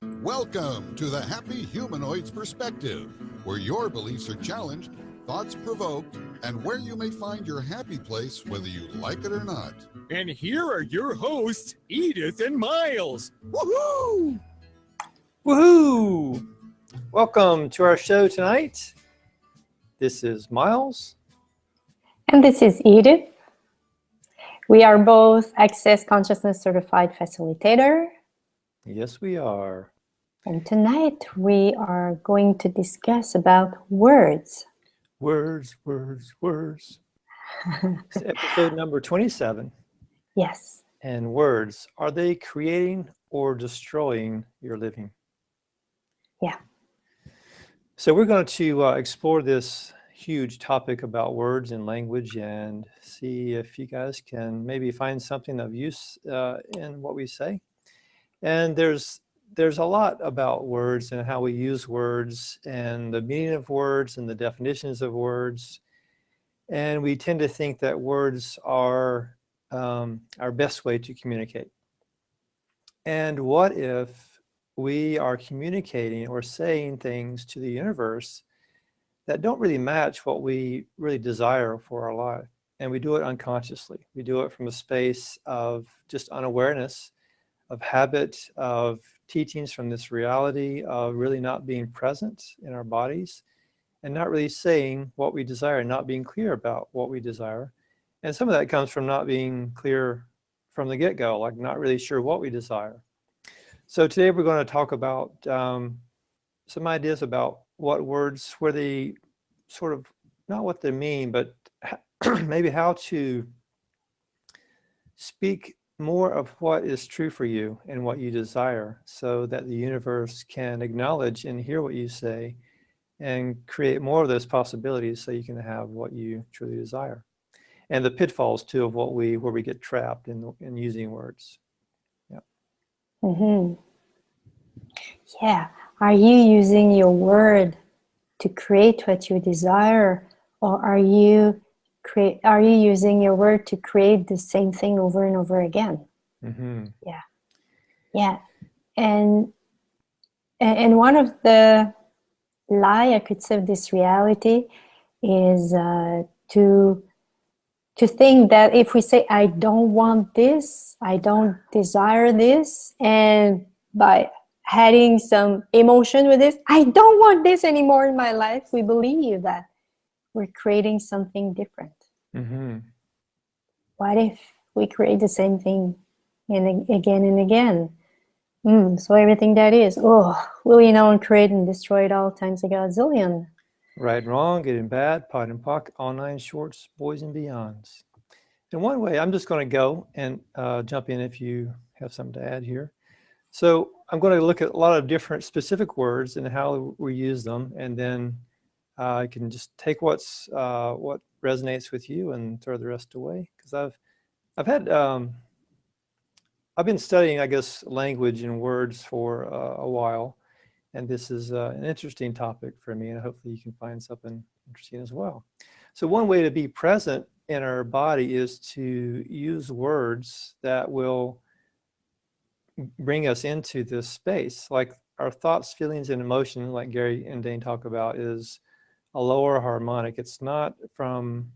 Welcome to the Happy Humanoids Perspective, where your beliefs are challenged, thoughts provoked, and where you may find your happy place whether you like it or not. And here are your hosts, Edith and Miles. Woohoo! Woohoo! Welcome to our show tonight. This is Miles. And this is Edith. We are both Access Consciousness Certified Facilitator. Yes, we are. And tonight we are going to discuss about words. Words. It's episode number 27. Yes. And words, are they creating or destroying your living? Yeah. So we're going to explore this huge topic about words and language and see if you guys can maybe find something of use in what we say. And there's a lot about words and how we use words and the meaning of words and the definitions of words. And we tend to think that words are our best way to communicate. And what if we are communicating or saying things to the universe that don't really match what we really desire for our life? And we do it unconsciously. We do it from a space of just unawareness, of habit, of teachings from this reality, of really not being present in our bodies and not really saying what we desire, not being clear about what we desire. And some of that comes from not being clear from the get-go, like not really sure what we desire. So today we're going to talk about some ideas about what words, where they sort of, not what they mean, but maybe how to speak more of what is true for you and what you desire so that the universe can acknowledge and hear what you say and create more of those possibilities so you can have what you truly desire. And the pitfalls too of where we get trapped in using words. Yeah. Mm-hmm. Yeah. Are you using your word to create what you desire, or are you using your word to create the same thing over and over again? Mm-hmm. Yeah. And one of the lie, I could say, of this reality is to think that if we say, I don't want this, I don't desire this, and by adding some emotion with this, I don't want this anymore in my life, we believe that we're creating something different. Mm-hmm. What if we create the same thing and again? So everything that is, will you know and create and destroy it all times a gazillion. Right and wrong, good and bad, pot and pock, all nine shorts, boys and beyonds. In one way, I'm just going to go and jump in if you have something to add here. So I'm going to look at a lot of different specific words and how we use them, and then I can just take what resonates with you and throw the rest away. Because I've been studying, I guess, language and words for a while, and this is an interesting topic for me, and hopefully you can find something interesting as well. So one way to be present in our body is to use words that will bring us into this space. Like our thoughts, feelings, and emotion, like Gary and Dane talk about, is a lower harmonic. It's not from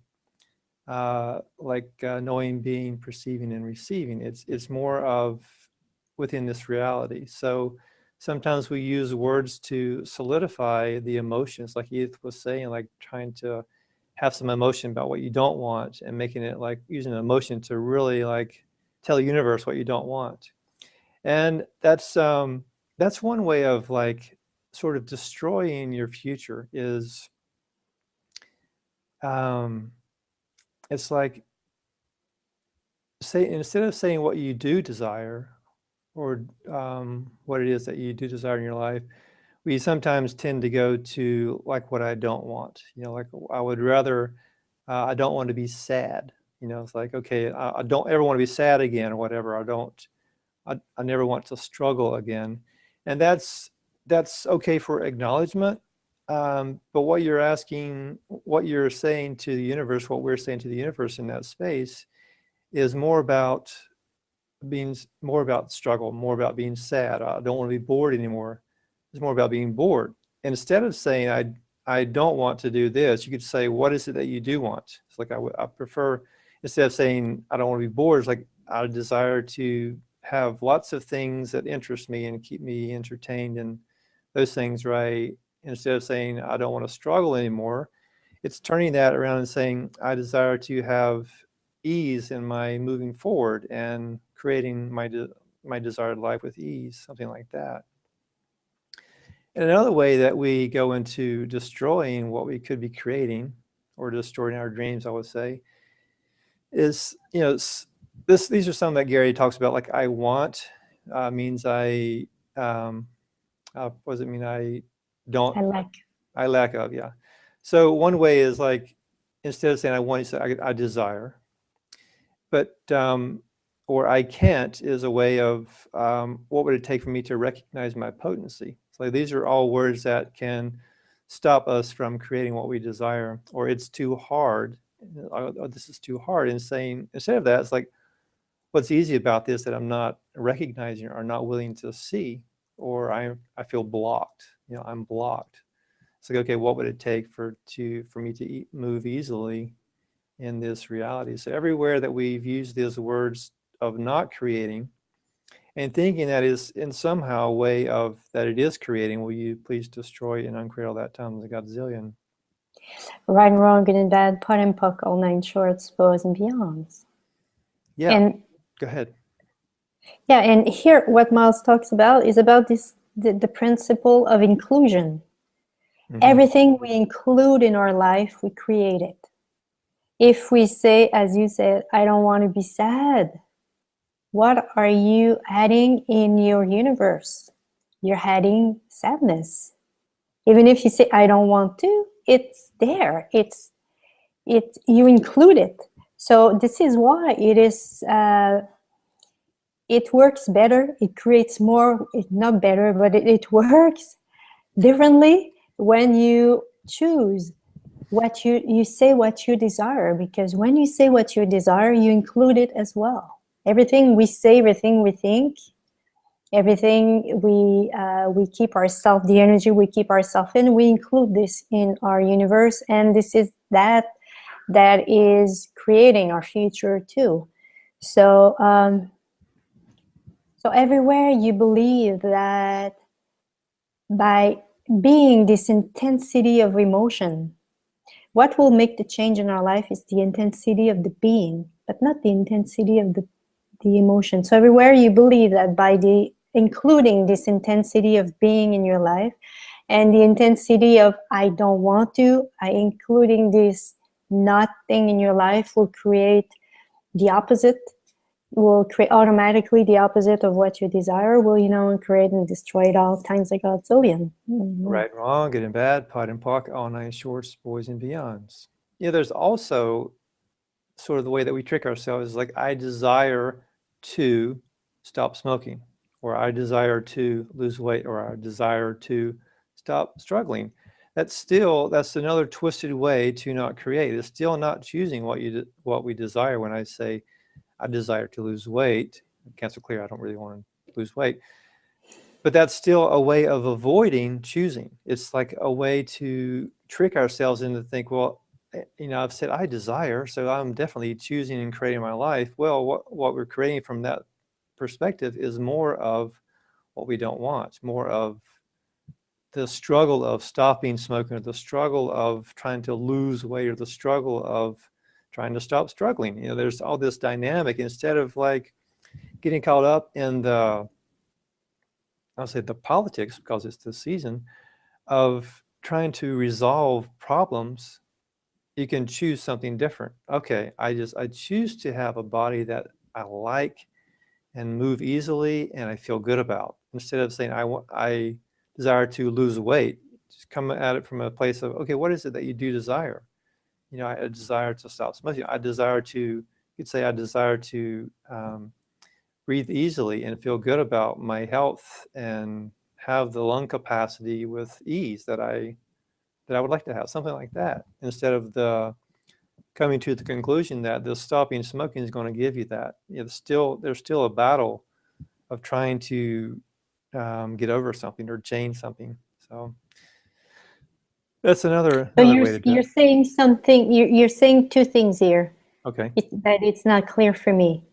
knowing, being, perceiving, and receiving. It's more of within this reality. So sometimes we use words to solidify the emotions, like Edith was saying, like trying to have some emotion about what you don't want and making it like using an emotion to really like tell the universe what you don't want. And that's one way of like sort of destroying your future is it's like instead of saying what you do desire or what it is that you do desire in your life, we sometimes tend to go to like what I don't want. You know, like I would rather, I don't want to be sad. You know, it's like, okay, I don't ever want to be sad again or whatever. I never want to struggle again. And that's okay for acknowledgement. But what you're saying to the universe, what we're saying to the universe in that space is more about being more about struggle, more about being sad. I don't want to be bored anymore. It's more about being bored. And instead of saying, I don't want to do this, you could say, what is it that you do want? It's like, I prefer, instead of saying, I don't want to be bored, it's like, I desire to have lots of things that interest me and keep me entertained and those things, right? Instead of saying, I don't want to struggle anymore, it's turning that around and saying, I desire to have ease in my moving forward and creating my desired life with ease, something like that. And another way that we go into destroying what we could be creating, or destroying our dreams, I would say, is, these are some that Gary talks about, like I want means what does it mean? I lack of, yeah. So one way is like, instead of saying I want, you say I desire. But, or I can't is a way of what would it take for me to recognize my potency? So these are all words that can stop us from creating what we desire. Or it's too hard. Oh, this is too hard. And saying, instead of that, it's like, what's easy about this that I'm not recognizing or not willing to see, or I feel blocked. I'm blocked. It's like, okay, what would it take for me to move easily in this reality? So everywhere that we've used these words of not creating and thinking that is in somehow a way of that it is creating, will you please destroy and uncreate all that times a godzillion? Right and wrong, good and bad, pot and puck, all nine shorts, bows and beyonds. Yeah, and go ahead. Yeah, and here what Miles talks about is about the principle of inclusion. Mm-hmm. Everything we include in our life, we create it. If we say, as you said, I don't want to be sad, what are you adding in your universe? You're adding sadness. Even if you say, I don't want to, it's there. You include it. So this is why it works better. It creates more, not better, but it works differently when you choose what you say what you desire, because when you say what you desire, you include it as well. Everything we say, everything we think, everything we keep ourselves, the energy we keep ourselves in, we include this in our universe, and this is that is creating our future too. So so everywhere you believe that by being this intensity of emotion, what will make the change in our life is the intensity of the being, but not the intensity of the emotion. So everywhere you believe that by including this intensity of being in your life and the intensity of I don't want to, including this not thing in your life will create the opposite, will create automatically the opposite of what you desire, will, create and destroy it all times like a gazillion. Mm-hmm. Right, wrong, good and bad, pot and puck, all nine shorts, boys and beyonds. There's also sort of the way that we trick ourselves is like, I desire to stop smoking, or I desire to lose weight, or I desire to stop struggling. That's another twisted way to not create. It's still not choosing what we desire. When I say I desire to lose weight, cancel clear, I don't really want to lose weight. But that's still a way of avoiding choosing. It's like a way to trick ourselves into think, well, I've said I desire, so I'm definitely choosing and creating my life. Well, what we're creating from that perspective is more of what we don't want, more of the struggle of stopping smoking, or the struggle of trying to lose weight, or the struggle of trying to stop struggling. There's all this dynamic, instead of like getting caught up in I'll say the politics, because it's the season of trying to resolve problems. You can choose something different. Okay, I choose to have a body that I like and move easily and I feel good about. Instead of saying I desire to lose weight, just come at it from a place of, okay, what is it that you do desire? I desire to stop smoking. You could say I desire to breathe easily and feel good about my health and have the lung capacity with ease that I would like to have, something like that, instead of the coming to the conclusion that the stopping smoking is going to give you that. There's still a battle of trying to get over something or change something. So that's another So way to do you're it. saying something. You're saying two things here. Okay. That it's not clear for me.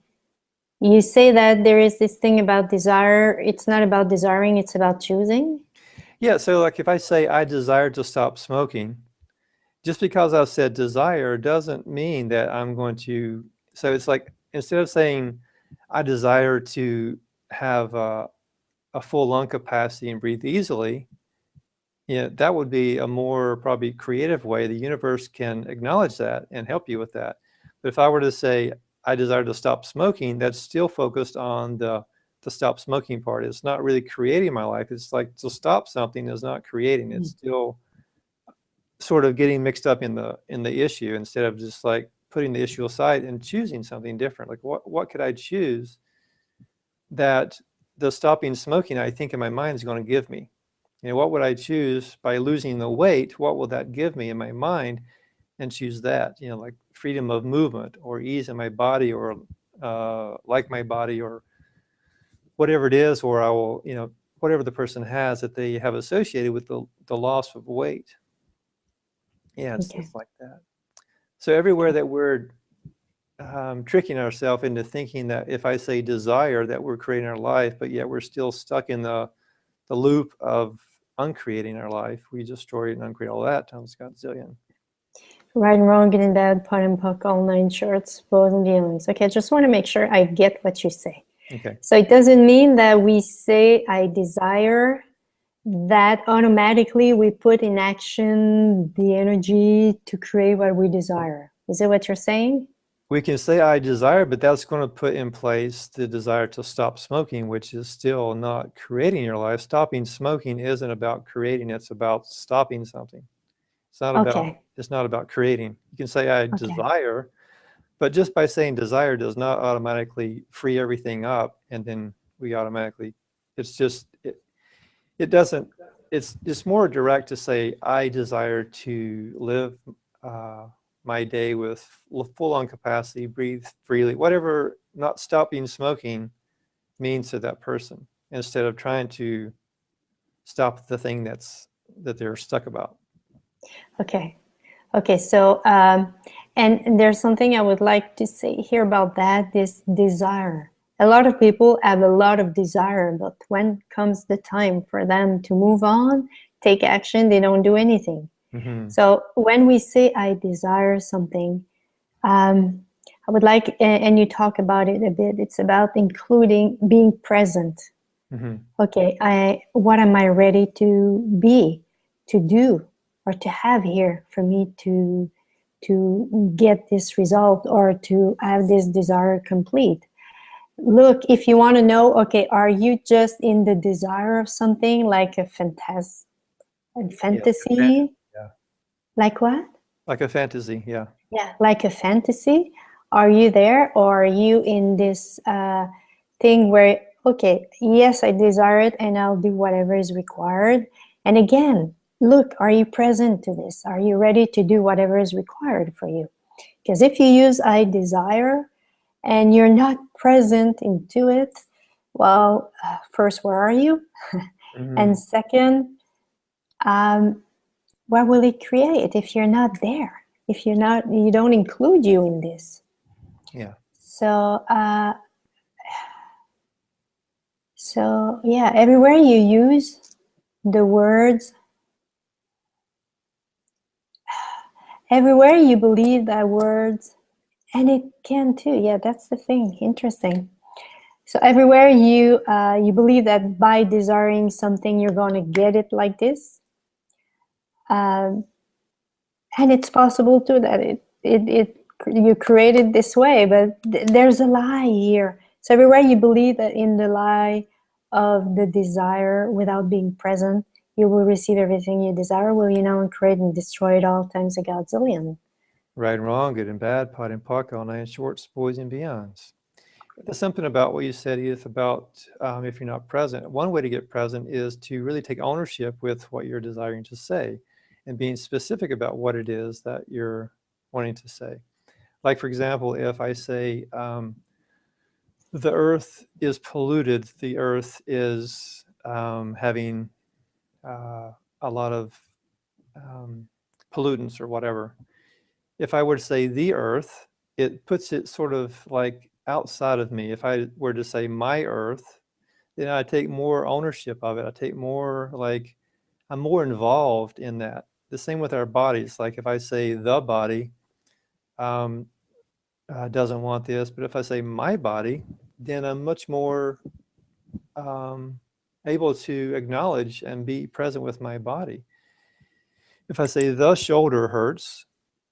You say that there is this thing about desire. It's not about desiring. It's about choosing. Yeah. So like if I say I desire to stop smoking, just because I've said desire doesn't mean that I'm going to. So it's like instead of saying I desire to have a full lung capacity and breathe easily, that would be a more probably creative way. The universe can acknowledge that and help you with that. But if I were to say I desire to stop smoking, that's still focused on the stop smoking part. It's not really creating my life. It's like to stop something is not creating. It's still sort of getting mixed up in the issue instead of just like putting the issue aside and choosing something different. Like what could I choose that the stopping smoking I think in my mind is going to give me? What would I choose by losing the weight? What will that give me in my mind? And choose that, like freedom of movement or ease in my body or like my body or whatever it is, or I will, whatever the person has that they have associated with the loss of weight. Yeah, it's like that. So everywhere that we're tricking ourselves into thinking that if I say desire that we're creating our life, but yet we're still stuck in the loop of uncreating our life, we destroy it and uncreate all that times godzillion. Right and wrong, good and bad, pot and puck, all nine shorts, both and feelings. Okay, I just want to make sure I get what you say. Okay. So it doesn't mean that we say I desire, that automatically we put in action the energy to create what we desire. Is that what you're saying? We can say I desire, but that's going to put in place the desire to stop smoking, which is still not creating your life. Stopping smoking isn't about creating, it's about stopping something. It's not about creating. You can say I desire, but just by saying desire does not automatically free everything up and then we automatically, it's more direct to say I desire to live my day with full lung capacity, breathe freely, whatever not stopping smoking means to that person, instead of trying to stop the thing that they're stuck about. Okay. So, and there's something I would like to say here about that, this desire. A lot of people have a lot of desire, but when comes the time for them to move on, take action, they don't do anything. Mm-hmm. So when we say I desire something, I would like, and you talk about it a bit, it's about including being present. Mm-hmm. Okay, what am I ready to be, to do, or to have here for me to get this result or to have this desire complete? Look, if you want to know, okay, are you just in the desire of something like a fantasy? Yeah. Like what? Like a fantasy, yeah. Yeah, like a fantasy. Are you there, or are you in this thing where, okay, yes, I desire it and I'll do whatever is required. And again, look, are you present to this? Are you ready to do whatever is required for you? Because if you use I desire and you're not present into it, well, first, where are you? Mm-hmm. And second, what will it create if you're not there? If you don't include you in this. Yeah. So yeah, everywhere you use the words, everywhere you believe that words, and it can too. Yeah, that's the thing. Interesting. So everywhere you believe that by desiring something you're going to get it like this, and it's possible too that you create it this way, but there's a lie here. So everywhere you believe that in the lie of the desire without being present, you will receive everything you desire. Will you now create and destroy it all times a godzillion? Right and wrong, good and bad, pot and puck, all nine shorts, boys and beyonds. There's something about what you said, Edith, about if you're not present. One way to get present is to really take ownership with what you're desiring to say and being specific about what it is that you're wanting to say. Like, for example, if I say the earth is polluted, the earth is having a lot of pollutants or whatever. If I were to say the earth, it puts it sort of like outside of me. If I were to say my earth, then I take more ownership of it. I take more, like, I'm more involved in that. The same with our bodies. Like if I say the body doesn't want this, but if I say my body, then I'm much more able to acknowledge and be present with my body. If I say the shoulder hurts,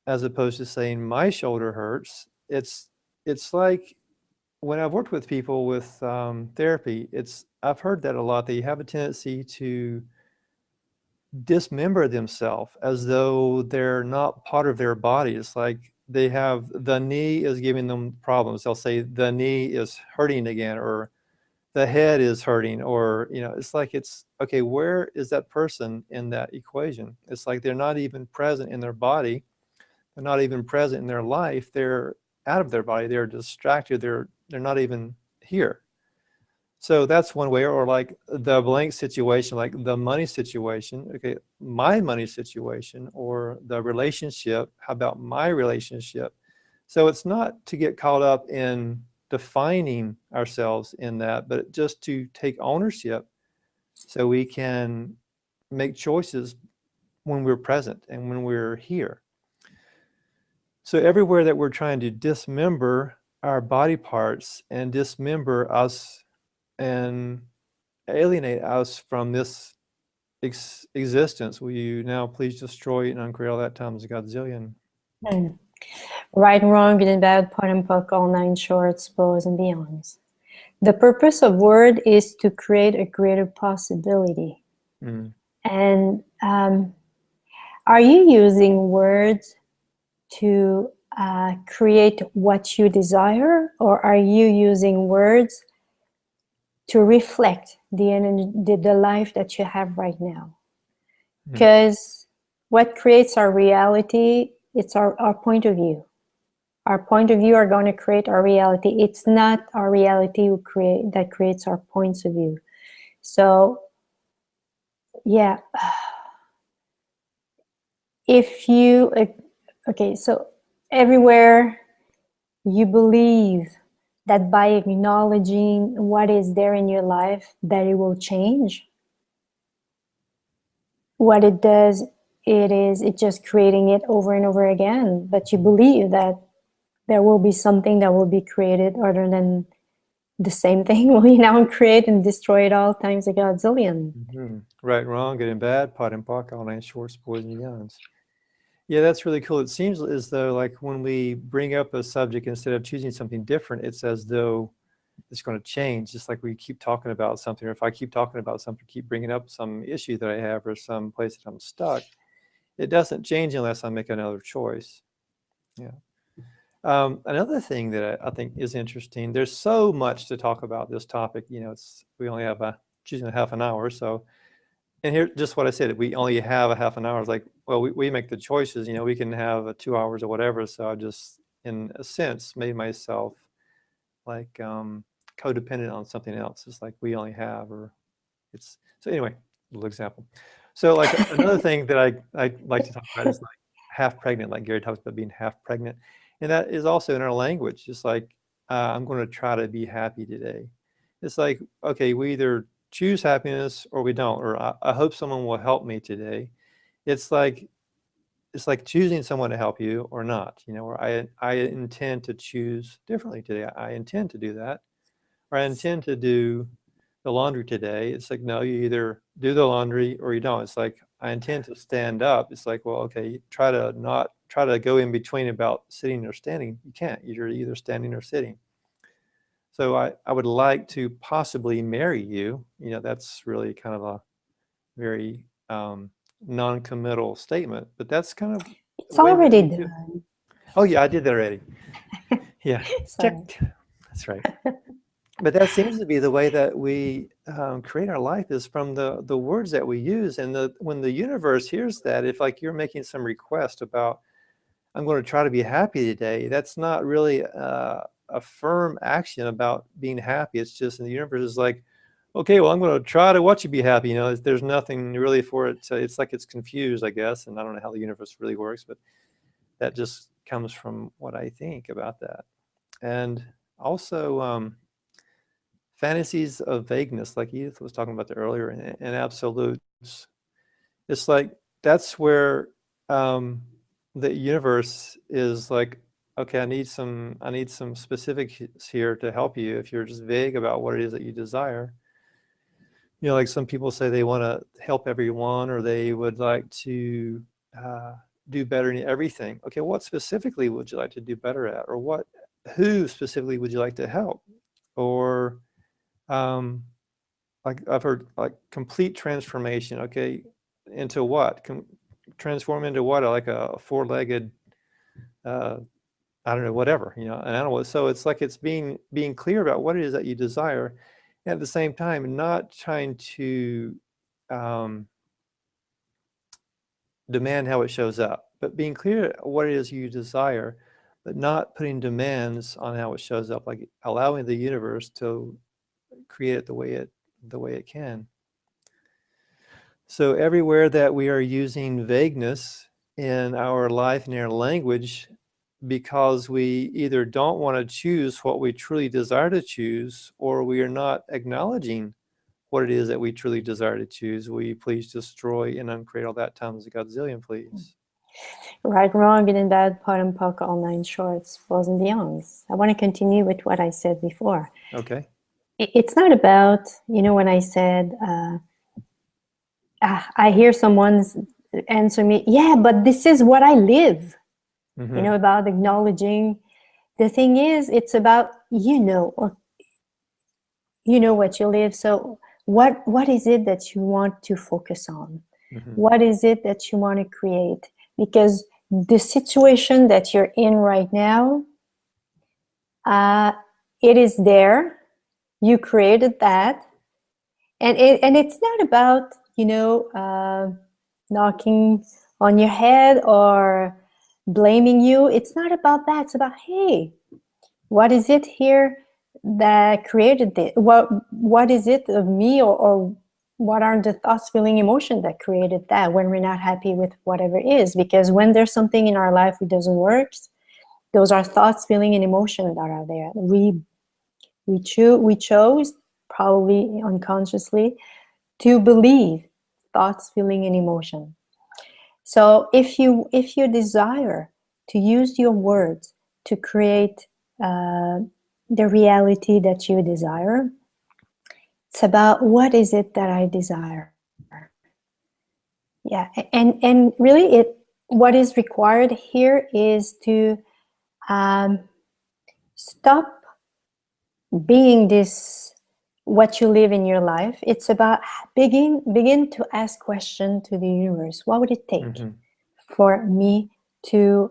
as opposed to saying my shoulder hurts, it's like when I've worked with people with therapy, I've heard that a lot. They have a tendency to dismember themselves as though they're not part of their body. It's like they have, the knee is giving them problems. They'll say the knee is hurting again, or the head is hurting, or, you know, it's like, it's okay, where is that person in that equation? It's like they're not even present in their body. They're not even present in their life. They're out of their body. They're distracted. They're not even here. So that's one way. Or like the blank situation, like the money situation. Okay, my money situation, or the relationship. How about my relationship? So it's not to get caught up in defining ourselves in that, but just to take ownership so we can make choices when we're present and when we're here. So everywhere that we're trying to dismember our body parts and dismember us and alienate us from this existence, will you now please destroy it and uncreate all that times a godzillion? Right, wrong, good and bad, part and puck, all nine shorts, bows and beyonds. The purpose of word is to create a greater possibility. And are you using words to create what you desire, or are you using words to reflect the life that you have right now? Because what creates our reality, it's our point of view. Our point of view are going to create our reality. It's not our reality that creates our points of view. So, yeah. If you, okay, so everywhere you believe that by acknowledging what is there in your life, that it will change, what it does, it's just creating it over and over again. But you believe that there will be something that will be created other than the same thing we now create and destroy it all times a godzillion. Right, wrong, good and bad, pot and pock, all nine shorts, boys and beyonds. Yeah, that's really cool. It seems as though, like, when we bring up a subject, instead of choosing something different, it's as though it's going to change. Just like we keep talking about something, or if I keep talking about something, keep bringing up some issue that I have or some place that I'm stuck, it doesn't change unless I make another choice. Yeah. Another thing that I think is interesting, there's so much to talk about this topic. You know, we only have choosing a half an hour. So, and here, just what I said, we only have a half an hour. It's like, well, we make the choices, you know, we can have 2 hours or whatever. So I just, in a sense, made myself like codependent on something else. It's like we only have, or it's, so anyway, little example. So like another thing that I like to talk about is like half pregnant, like Gary talks about being half pregnant. And that is also in our language. Just like, I'm going to try to be happy today. It's like, okay, we either choose happiness or we don't, or I hope someone will help me today. It's like choosing someone to help you or not, you know, or I intend to choose differently today. I intend to do that, or I intend to do the laundry today. It's like, no, you either do the laundry or you don't. It's like, I intend to stand up. It's like, well, okay, try to go in between about sitting or standing. You can't. You're either standing or sitting. So I would like to possibly marry you. You know, that's really kind of a very non-committal statement, but that's kind of it's already done. Oh yeah, I did that already. Yeah, check. That's right. But that seems to be the way that we create our life, is from the words that we use. And when the universe hears that, if like you're making some request about, I'm going to try to be happy today, that's not really a firm action about being happy. It's just, in the universe is like, okay, well, I'm going to try to watch you be happy. You know, there's nothing really for it. It's like it's confused, I guess. And I don't know how the universe really works, but that just comes from what I think about that. And also fantasies of vagueness, like Edith was talking about earlier, and absolutes. It's like that's where the universe is like, okay, I need some specifics here to help you. If you're just vague about what it is that you desire, you know, like some people say they want to help everyone, or they would like to do better in everything. Okay, what specifically would you like to do better at, or who specifically would you like to help, or like I've heard, like complete transformation. Okay, into what? Transform into what? Like a four-legged, I don't know, whatever, you know, an animal. So it's like it's being clear about what it is that you desire, and at the same time not trying to demand how it shows up, but being clear what it is you desire, but not putting demands on how it shows up, like allowing the universe to create it the way it can. So everywhere that we are using vagueness in our life and our language, because we either don't want to choose what we truly desire to choose, or we are not acknowledging what it is that we truly desire to choose, we please destroy and uncreate all that times a godzillion, please. Right, wrong, good and bad, pot and pock, all nine shorts, balls and beyonds. I want to continue with what I said before. Okay. It's not about, you know, when I said, I hear someone answer me, yeah, but this is what I live. Mm-hmm. You know, about acknowledging. The thing is, it's about, you know what you live. So what is it that you want to focus on? Mm-hmm. What is it that you want to create? Because the situation that you're in right now, it is there. You created that. And it's not about, you know, knocking on your head or blaming you. It's not about that. It's about, hey, what is it here that created this? What is it of me, or what are the thoughts, feeling, emotion that created that when we're not happy with whatever it is? Because when there's something in our life that doesn't work, those are thoughts, feeling, and emotion that are there. We chose, probably unconsciously, to believe thoughts, feeling, and emotion. So if you desire to use your words to create the reality that you desire, it's about what is it that I desire. Yeah, and really, what is required here is to stop being this what you live in your life. It's about begin to ask questions to the universe. What would it take for me to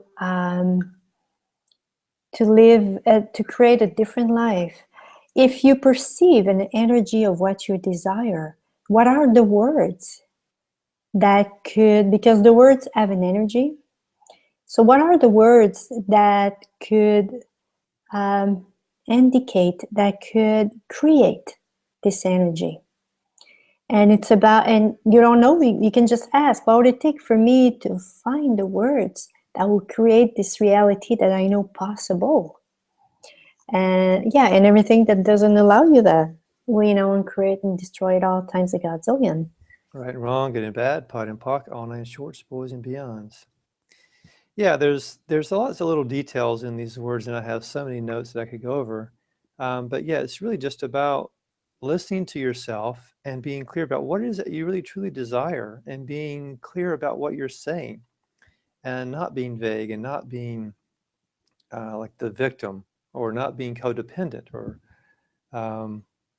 live, to create a different life? If you perceive an energy of what you desire, what are the words that could, because the words have an energy. So what are the words that could indicate, that could create this energy? And it's about, and you don't know, you can just ask, what would it take for me to find the words that will create this reality that I know possible? And yeah, and everything that doesn't allow you that, we know, and create and destroy it all times a godzillion. Right, wrong, good and bad, pot and pock, all nine shorts, boys and beyonds. Yeah, there's lots of little details in these words, and I have so many notes that I could go over. But yeah, it's really just about listening to yourself and being clear about what it is that you really truly desire, and being clear about what you're saying, and not being vague, and not being like the victim, or not being codependent, or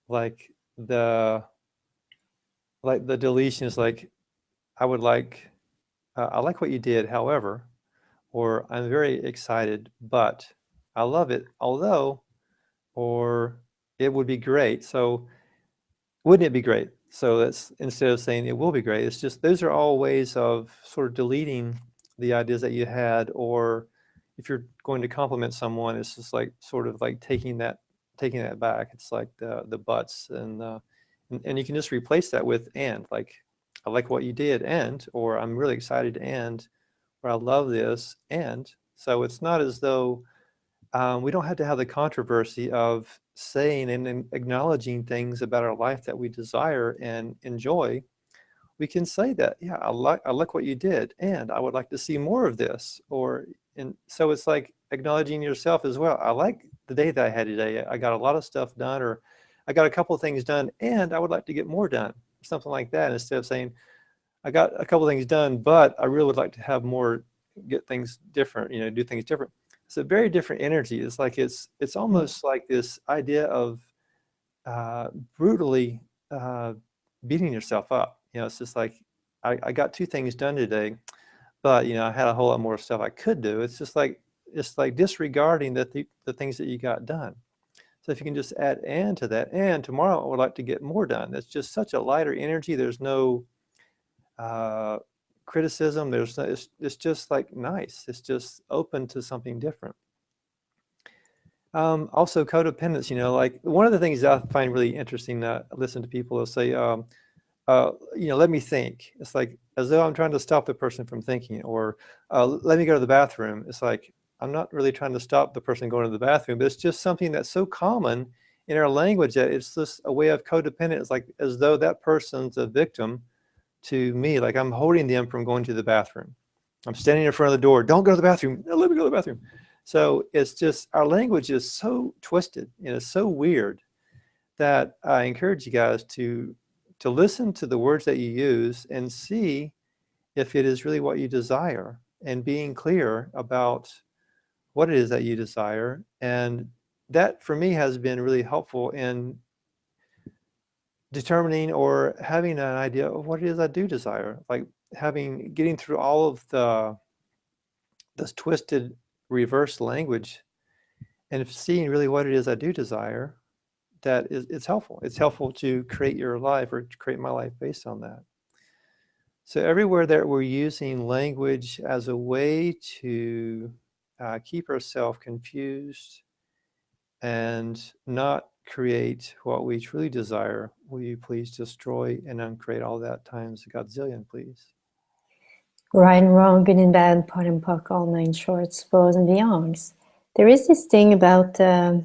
like the deletion is like, I like what you did, however, or I'm very excited, but I love it, although, or it would be great. So wouldn't it be great? So that's, instead of saying it will be great, it's just, those are all ways of sort of deleting the ideas that you had, or if you're going to compliment someone, it's just like sort of like taking that back. It's like the buts, and you can just replace that with and, like, I like what you did, and, or I'm really excited, and, or I love this, and. So it's not as though we don't have to have the controversy of saying and acknowledging things about our life that we desire and enjoy. We can say that, yeah, I like what you did, and I would like to see more of this. Or, and so it's like acknowledging yourself as well. I like the day that I had today. I got a lot of stuff done, or I got a couple of things done, and I would like to get more done, something like that. Instead of saying, I got a couple of things done, but I really would like to have more, get things different, do things different. It's a very different energy. It's like it's almost like this idea of brutally beating yourself up. It's just like, I got 2 things done today, but I had a whole lot more stuff I could do. It's just like, disregarding the things that you got done. So if you can just add and to that, and tomorrow I would like to get more done. It's just such a lighter energy. There's no criticism. There's no, it's just like nice. It's just open to something different. Also codependence, like one of the things that I find really interesting, listen to people who say, let me think. It's like as though I'm trying to stop the person from thinking, or let me go to the bathroom. It's like, I'm not really trying to stop the person going to the bathroom, but it's just something that's so common in our language that it's just a way of codependent. It's like as though that person's a victim to me, like I'm holding them from going to the bathroom. I'm standing in front of the door. Don't go to the bathroom. No, let me go to the bathroom. So it's just, our language is so twisted and it's so weird that I encourage you guys to listen to the words that you use and see if it is really what you desire, and being clear about what it is that you desire. And that for me has been really helpful in determining or having an idea of what it is I do desire, like getting through all of this twisted reverse language and seeing really what it is I do desire. It's helpful. It's helpful to create your life, or to create my life based on that. So everywhere that we're using language as a way to keep ourselves confused and not create what we truly desire, will you please destroy and uncreate all that times a godzillion, please? Right and wrong, good and bad, pot and puck, all 9 shorts, bows and beyonds. There is this thing about, I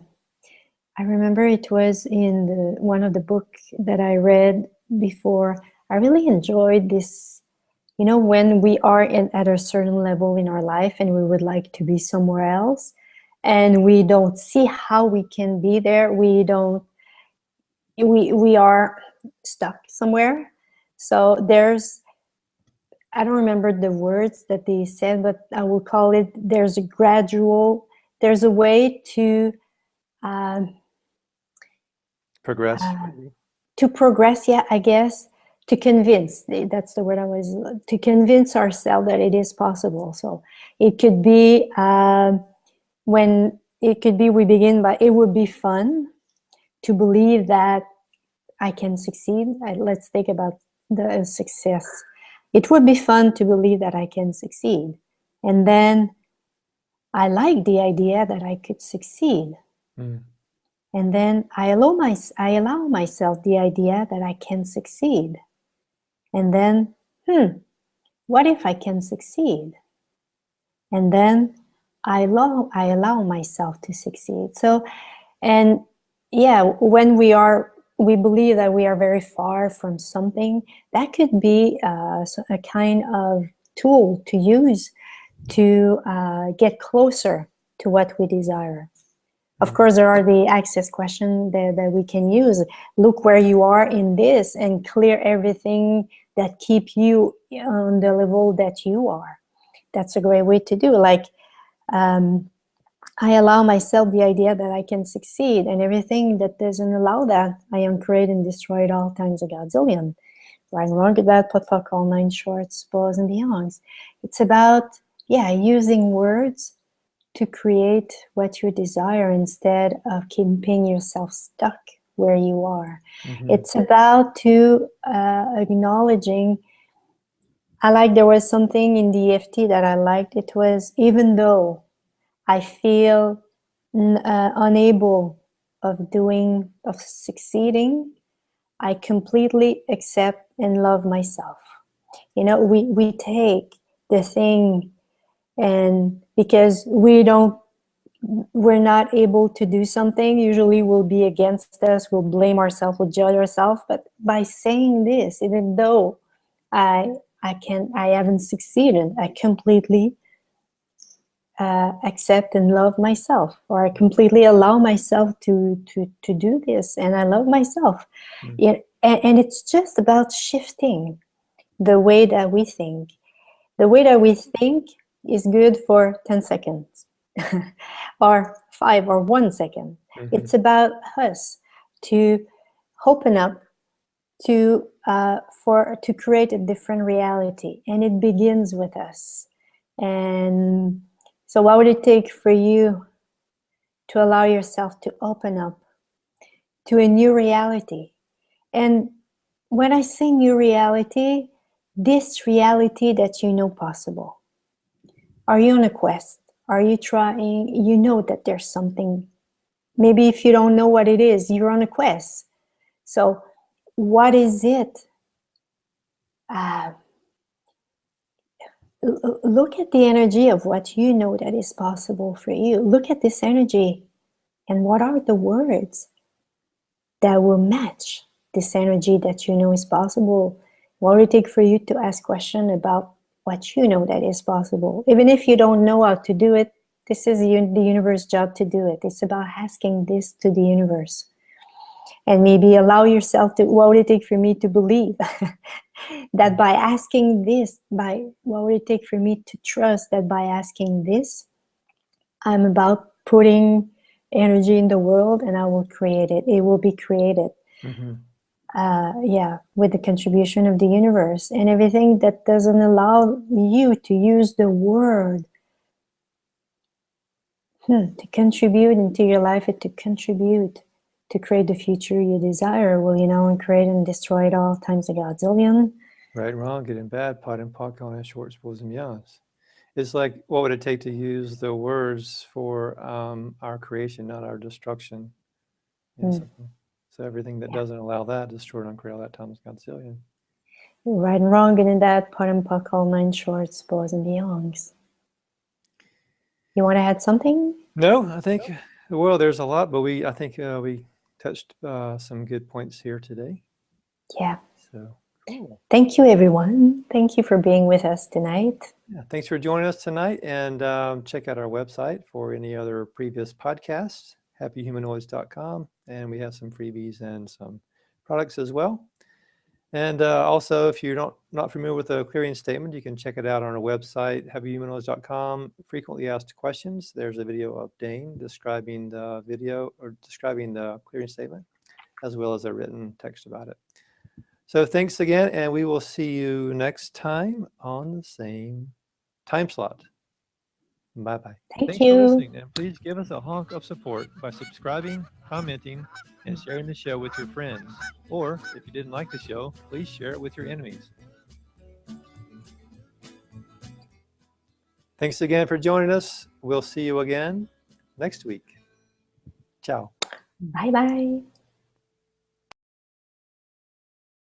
remember it was in one of the books that I read before. I really enjoyed this, when we are at a certain level in our life and we would like to be somewhere else, and we don't see how we can be there. We are stuck somewhere. So I don't remember the words that they said, but I will call it, there's a way to Progress. To progress, yeah, I guess, to convince, that's the word to convince ourselves that it is possible. So it could be we begin by, it would be fun to believe that I can succeed. Let's think about the success. It would be fun to believe that I can succeed. And then I like the idea that I could succeed. Mm. And then I allow myself the idea that I can succeed. And then, what if I can succeed? And then I allow myself to succeed. So, and yeah, when we believe that we are very far from something, that could be a kind of tool to use to get closer to what we desire. Of course, there are the access questions that we can use. Look where you are in this and clear everything that keep you on the level that you are. That's a great way to do. Like, I allow myself the idea that I can succeed, and everything that doesn't allow that, I am created and destroyed all times a godzillion. Right, wrong, good, bad, pot, puck, all 9 shorts, bows and beyonds. It's about, using words to create what you desire instead of keeping yourself stuck where you are. Mm-hmm. It's about acknowledging. There was something in the EFT that I liked. It was, even though I feel unable of succeeding, I completely accept and love myself. You know, we take the thing, and because we're not able to do something, usually will be against us, we'll blame ourselves, we'll judge ourselves. But by saying this, even though I haven't succeeded, I completely accept and love myself, or I completely allow myself to do this, and I love myself. And it's just about shifting the way that we think. The way that we think is good for 10 seconds or 5 or 1 second. It's about us to open up to create a different reality, and it begins with us. And so what would it take for you to allow yourself to open up to a new reality? And when I say new reality, this reality that you know possible. Are you on a quest? Are you trying? You know that there's something. Maybe if you don't know what it is, you're on a quest. So what is it? Look at the energy of what you know that is possible for you. Look at this energy, and what are the words that will match this energy that you know is possible? What will it take for you to ask questions about what you know that is possible? Even if you don't know how to do it, this is the universe's job to do it. It's about asking this to the universe. And maybe allow yourself to, what would it take for me to believe that by asking this, what would it take for me to trust that by asking this, I'm about putting energy in the world and I will create it. It will be created. With the contribution of the universe. And everything that doesn't allow you to use the word to contribute into your life, and to contribute to create the future you desire, will, and create and destroy it all times a godzillion. Right, wrong, good and bad, pot and pock on short spoils and yawns. It's like, what would it take to use the words for our creation, not our destruction? So everything that doesn't allow that, destroy and uncreate all that times godzillion. Right and wrong, good and bad, pot and pock, all 9 short spoils and beyonds. You want to add something? No, I think, well, there's a lot, but I think we touched some good points here today. Yeah. So cool. Thank you, everyone. Thank you for being with us tonight. Yeah, thanks for joining us tonight, and check out our website for any other previous podcasts, happyhumanoids.com, and we have some freebies and some products as well. And also, if you're not familiar with the clearing statement, you can check it out on our website, happyhumanoids.com. Frequently asked questions. There's a video of Dane describing the clearing statement, as well as a written text about it. So thanks again, and we will see you next time on the same time slot. Bye-bye. Thanks you. For listening, and please give us a honk of support by subscribing, commenting, and sharing the show with your friends. Or, if you didn't like the show, please share it with your enemies. Thanks again for joining us. We'll see you again next week. Ciao. Bye-bye.